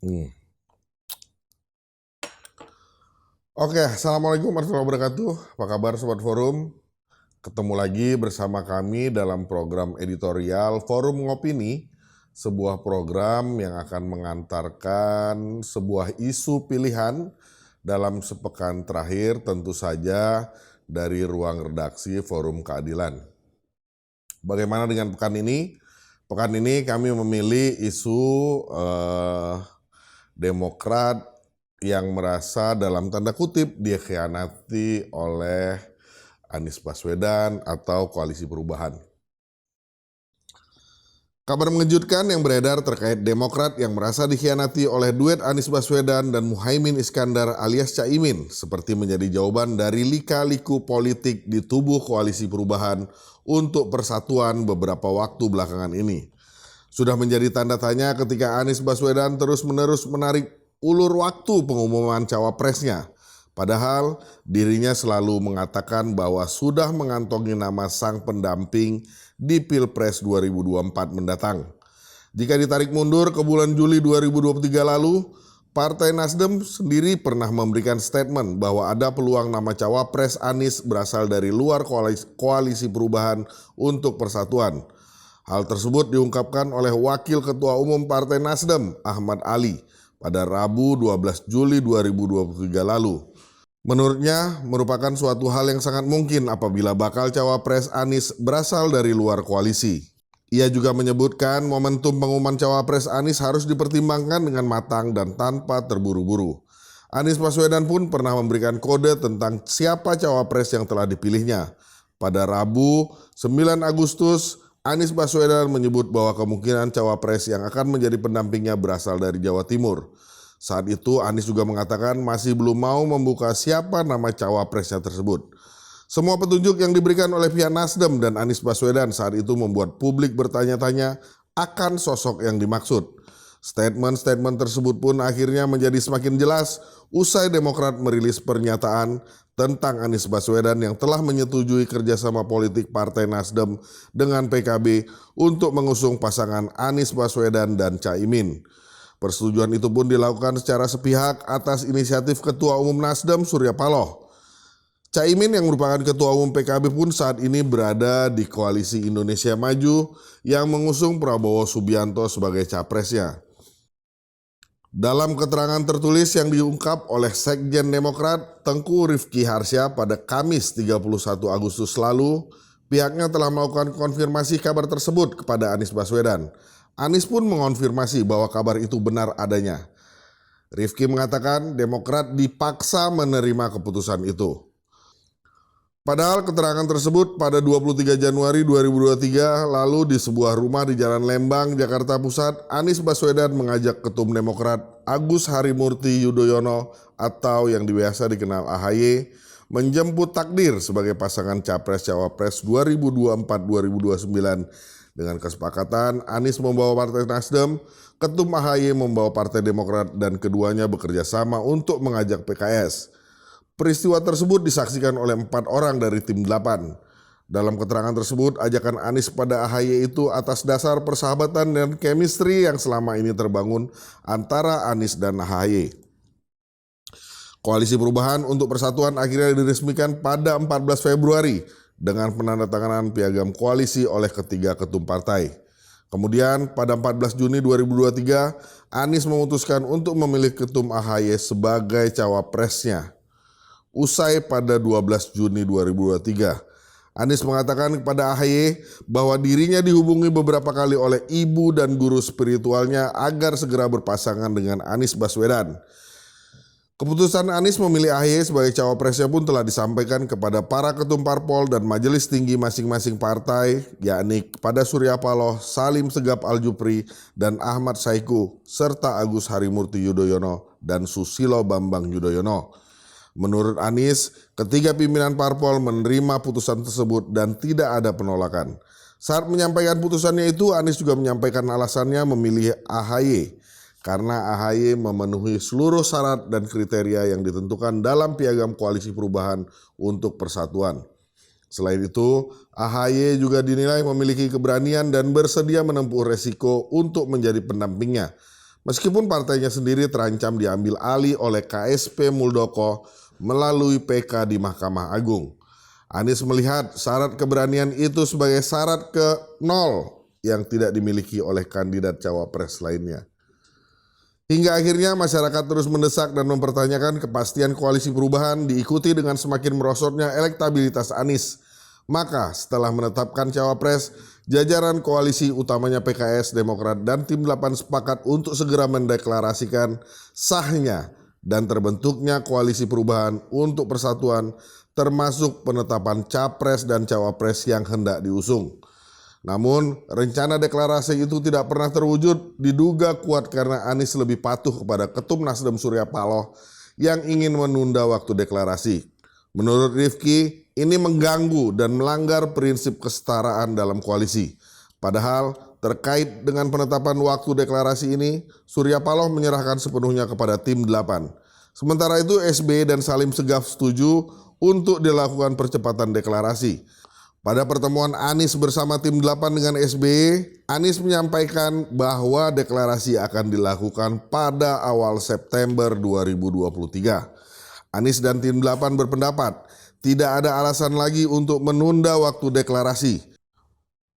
Hmm. Oke, Assalamualaikum warahmatullahi wabarakatuh. Apa kabar Sobat Forum? Ketemu lagi bersama kami dalam program editorial Forum Ngopini, sebuah program yang akan mengantarkan sebuah isu pilihan dalam sepekan terakhir, tentu saja dari ruang redaksi Forum Keadilan. Bagaimana dengan pekan ini? Pekan ini kami memilih isu Demokrat yang merasa dalam tanda kutip dikhianati oleh Anies Baswedan atau Koalisi Perubahan. Kabar mengejutkan yang beredar terkait Demokrat yang merasa dikhianati oleh duet Anies Baswedan dan Muhaimin Iskandar alias Caimin seperti menjadi jawaban dari lika-liku politik di tubuh Koalisi Perubahan untuk persatuan beberapa waktu belakangan ini. Sudah menjadi tanda tanya ketika Anies Baswedan terus-menerus menarik ulur waktu pengumuman cawapresnya. Padahal dirinya selalu mengatakan bahwa sudah mengantongi nama sang pendamping di Pilpres 2024 mendatang. Jika ditarik mundur ke bulan Juli 2023 lalu, Partai Nasdem sendiri pernah memberikan statement bahwa ada peluang nama cawapres Anies berasal dari luar koalisi perubahan untuk persatuan. Hal tersebut diungkapkan oleh Wakil Ketua Umum Partai Nasdem, Ahmad Ali, pada Rabu 12 Juli 2023 lalu. Menurutnya, merupakan suatu hal yang sangat mungkin apabila bakal cawapres Anies berasal dari luar koalisi. Ia juga menyebutkan momentum pengumuman cawapres Anies harus dipertimbangkan dengan matang dan tanpa terburu-buru. Anies Baswedan pun pernah memberikan kode tentang siapa cawapres yang telah dipilihnya. Pada Rabu 9 Agustus, Anies Baswedan menyebut bahwa kemungkinan cawapres yang akan menjadi pendampingnya berasal dari Jawa Timur. Saat itu Anies juga mengatakan masih belum mau membuka siapa nama cawapresnya tersebut. Semua petunjuk yang diberikan oleh pihak Nasdem dan Anies Baswedan saat itu membuat publik bertanya-tanya akan sosok yang dimaksud. Statement-statement tersebut pun akhirnya menjadi semakin jelas usai Demokrat merilis pernyataan tentang Anies Baswedan yang telah menyetujui kerjasama politik Partai Nasdem dengan PKB untuk mengusung pasangan Anies Baswedan dan Caimin. Persetujuan itu pun dilakukan secara sepihak atas inisiatif Ketua Umum Nasdem Surya Paloh. Caimin yang merupakan Ketua Umum PKB pun saat ini berada di Koalisi Indonesia Maju yang mengusung Prabowo Subianto sebagai capresnya. Dalam keterangan tertulis yang diungkap oleh Sekjen Demokrat Tengku Rifki Harsya pada Kamis 31 Agustus lalu, pihaknya telah melakukan konfirmasi kabar tersebut kepada Anies Baswedan. Anies pun mengonfirmasi bahwa kabar itu benar adanya. Rifki mengatakan Demokrat dipaksa menerima keputusan itu. Padahal keterangan tersebut pada 23 Januari 2023 lalu di sebuah rumah di Jalan Lembang, Jakarta Pusat, Anies Baswedan mengajak Ketum Demokrat Agus Harimurti Yudhoyono atau yang biasa dikenal AHY menjemput takdir sebagai pasangan Capres-Cawapres 2024-2029 dengan kesepakatan Anies membawa Partai Nasdem, Ketum AHY membawa Partai Demokrat dan keduanya bekerja sama untuk mengajak PKS. Peristiwa tersebut disaksikan oleh 4 orang dari tim 8. Dalam keterangan tersebut, ajakan Anies pada AHY itu atas dasar persahabatan dan chemistry yang selama ini terbangun antara Anies dan AHY. Koalisi Perubahan untuk Persatuan akhirnya diresmikan pada 14 Februari dengan penandatanganan piagam koalisi oleh ketiga ketum partai. Kemudian pada 14 Juni 2023, Anies memutuskan untuk memilih Ketum AHY sebagai cawapresnya. Usai pada 12 Juni 2023, Anies mengatakan kepada AHY bahwa dirinya dihubungi beberapa kali oleh ibu dan guru spiritualnya agar segera berpasangan dengan Anies Baswedan. Keputusan Anies memilih AHY sebagai cawapresnya pun telah disampaikan kepada para ketum parpol dan majelis tinggi masing-masing partai, yakni kepada Surya Paloh, Salim Segap Aljupri, dan Ahmad Saiku, serta Agus Harimurti Yudhoyono dan Susilo Bambang Yudhoyono. Menurut Anies, ketiga pimpinan parpol menerima putusan tersebut dan tidak ada penolakan. Saat menyampaikan putusannya itu, Anies juga menyampaikan alasannya memilih AHY karena AHY memenuhi seluruh syarat dan kriteria yang ditentukan dalam piagam Koalisi Perubahan untuk Persatuan. Selain itu, AHY juga dinilai memiliki keberanian dan bersedia menempuh resiko untuk menjadi pendampingnya. meskipun partainya sendiri terancam diambil alih oleh KSP Muldoko melalui PK di Mahkamah Agung. Anies melihat syarat keberanian itu sebagai syarat ke nol yang tidak dimiliki oleh kandidat cawapres lainnya. Hingga akhirnya masyarakat terus mendesak dan mempertanyakan kepastian koalisi perubahan diikuti dengan semakin merosotnya elektabilitas Anies. Maka setelah menetapkan cawapres, jajaran koalisi utamanya PKS, Demokrat, dan Tim 8 sepakat untuk segera mendeklarasikan sahnya dan terbentuknya koalisi perubahan untuk persatuan, termasuk penetapan capres dan cawapres yang hendak diusung. Namun, rencana deklarasi itu tidak pernah terwujud, diduga kuat karena Anies lebih patuh kepada Ketum Nasdem Surya Paloh yang ingin menunda waktu deklarasi. Menurut Rifki, ini mengganggu dan melanggar prinsip kesetaraan dalam koalisi. Padahal, terkait dengan penetapan waktu deklarasi ini, Surya Paloh menyerahkan sepenuhnya kepada Tim 8. Sementara itu, SBY dan Salim Segaf setuju untuk dilakukan percepatan deklarasi. Pada pertemuan Anies bersama Tim 8 dengan SBY, Anies menyampaikan bahwa deklarasi akan dilakukan pada awal September 2023. Anies dan Tim 8 berpendapat tidak ada alasan lagi untuk menunda waktu deklarasi.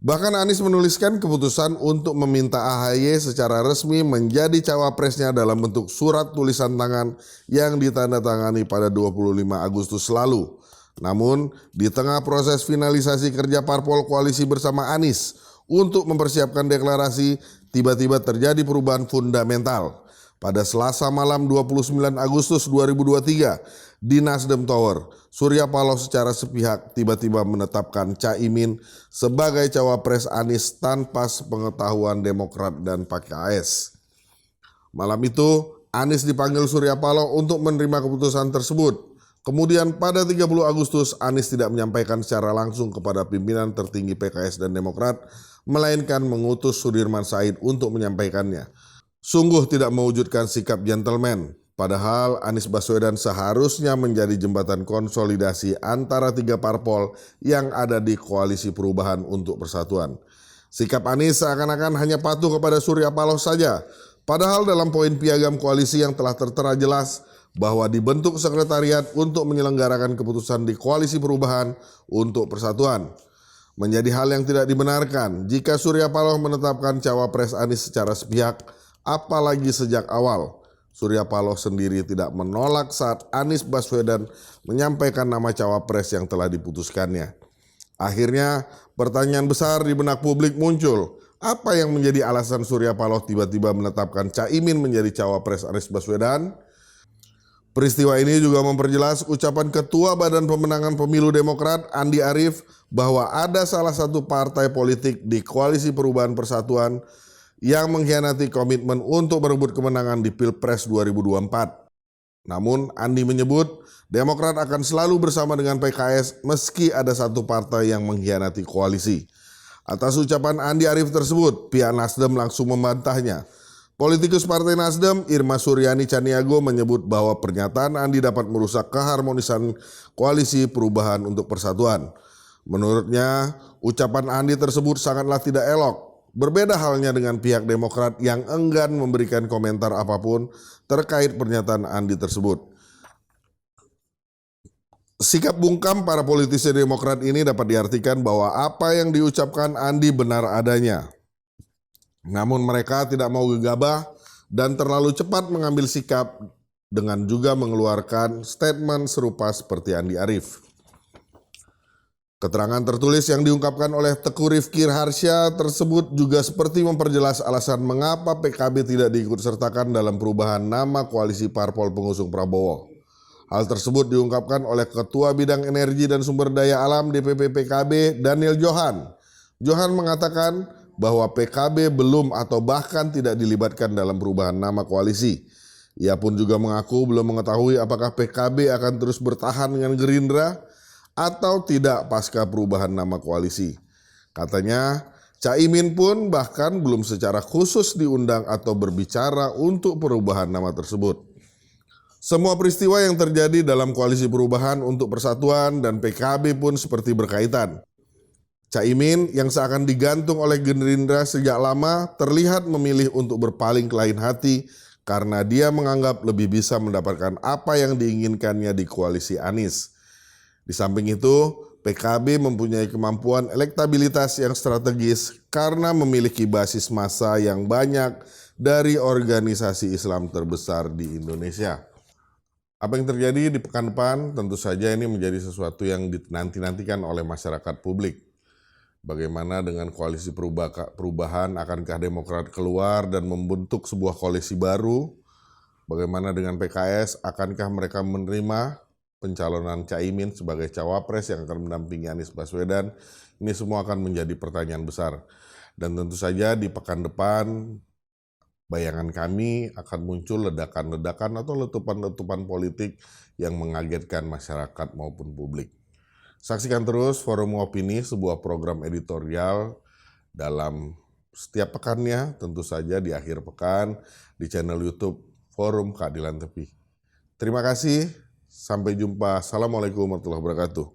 Bahkan Anies menuliskan keputusan untuk meminta AHY secara resmi menjadi cawapresnya dalam bentuk surat tulisan tangan yang ditandatangani pada 25 Agustus lalu. Namun, di tengah proses finalisasi kerja parpol koalisi bersama Anies untuk mempersiapkan deklarasi, tiba-tiba terjadi perubahan fundamental. Pada Selasa malam 29 Agustus 2023 di Nasdem Tower, Surya Paloh secara sepihak tiba-tiba menetapkan Caimin sebagai cawapres Anies tanpa sepengetahuan Demokrat dan PKS. Malam itu, Anies dipanggil Surya Paloh untuk menerima keputusan tersebut. Kemudian pada 30 Agustus, Anies tidak menyampaikan secara langsung kepada pimpinan tertinggi PKS dan Demokrat, melainkan mengutus Sudirman Said untuk menyampaikannya. Sungguh tidak mewujudkan sikap gentleman, padahal Anies Baswedan seharusnya menjadi jembatan konsolidasi antara tiga parpol yang ada di koalisi perubahan untuk persatuan. Sikap Anies seakan-akan hanya patuh kepada Surya Paloh saja, padahal dalam poin piagam koalisi yang telah tertera jelas, bahwa dibentuk sekretariat untuk menyelenggarakan keputusan di koalisi perubahan untuk persatuan. Menjadi hal yang tidak dibenarkan jika Surya Paloh menetapkan cawapres Anies secara sepihak, apalagi sejak awal. Surya Paloh sendiri tidak menolak saat Anies Baswedan menyampaikan nama cawapres yang telah diputuskannya. Akhirnya pertanyaan besar di benak publik muncul. Apa yang menjadi alasan Surya Paloh tiba-tiba menetapkan Caimin menjadi cawapres Anies Baswedan? Peristiwa ini juga memperjelas ucapan Ketua Badan Pemenangan Pemilu Demokrat Andi Arief bahwa ada salah satu partai politik di Koalisi Perubahan Persatuan yang mengkhianati komitmen untuk merebut kemenangan di Pilpres 2024. Namun Andi menyebut Demokrat akan selalu bersama dengan PKS meski ada satu partai yang mengkhianati koalisi. Atas ucapan Andi Arief tersebut, pihak Nasdem langsung membantahnya. Politikus Partai Nasdem Irma Suryani Caniago menyebut bahwa pernyataan Andi dapat merusak keharmonisan koalisi perubahan untuk persatuan. Menurutnya, ucapan Andi tersebut sangatlah tidak elok. Berbeda halnya dengan pihak Demokrat yang enggan memberikan komentar apapun terkait pernyataan Andi tersebut. Sikap bungkam para politisi Demokrat ini dapat diartikan bahwa apa yang diucapkan Andi benar adanya. Namun mereka tidak mau gegabah dan terlalu cepat mengambil sikap dengan juga mengeluarkan statement serupa seperti Andi Arief. Keterangan tertulis yang diungkapkan oleh Teguh Rifki Harsha tersebut juga seperti memperjelas alasan mengapa PKB tidak diikutsertakan dalam perubahan nama koalisi parpol pengusung Prabowo. Hal tersebut diungkapkan oleh Ketua Bidang Energi dan Sumber Daya Alam DPP PKB Daniel Johan. Johan mengatakan bahwa PKB belum atau bahkan tidak dilibatkan dalam perubahan nama koalisi. Ia pun juga mengaku belum mengetahui apakah PKB akan terus bertahan dengan Gerindra atau tidak pasca perubahan nama koalisi. Katanya, Caimin pun bahkan belum secara khusus diundang atau berbicara untuk perubahan nama tersebut. Semua peristiwa yang terjadi dalam koalisi perubahan untuk persatuan dan PKB pun seperti berkaitan. Caimin yang seakan digantung oleh Gerindra sejak lama terlihat memilih untuk berpaling ke lain hati karena dia menganggap lebih bisa mendapatkan apa yang diinginkannya di koalisi Anies. Di samping itu, PKB mempunyai kemampuan elektabilitas yang strategis karena memiliki basis massa yang banyak dari organisasi Islam terbesar di Indonesia. Apa yang terjadi di pekan depan tentu saja ini menjadi sesuatu yang dinanti-nantikan oleh masyarakat publik. Bagaimana dengan koalisi perubahan, akankah Demokrat keluar dan membentuk sebuah koalisi baru? Bagaimana dengan PKS, akankah mereka menerima pencalonan Caimin sebagai cawapres yang akan mendampingi Anies Baswedan? Ini semua akan menjadi pertanyaan besar. Dan tentu saja di pekan depan, bayangan kami akan muncul ledakan-ledakan atau letupan-letupan politik yang mengagetkan masyarakat maupun publik. Saksikan terus Forum Opini, sebuah program editorial dalam setiap pekannya, tentu saja di akhir pekan di channel YouTube Forum Keadilan Tepi. Terima kasih, sampai jumpa. Assalamualaikum warahmatullahi wabarakatuh.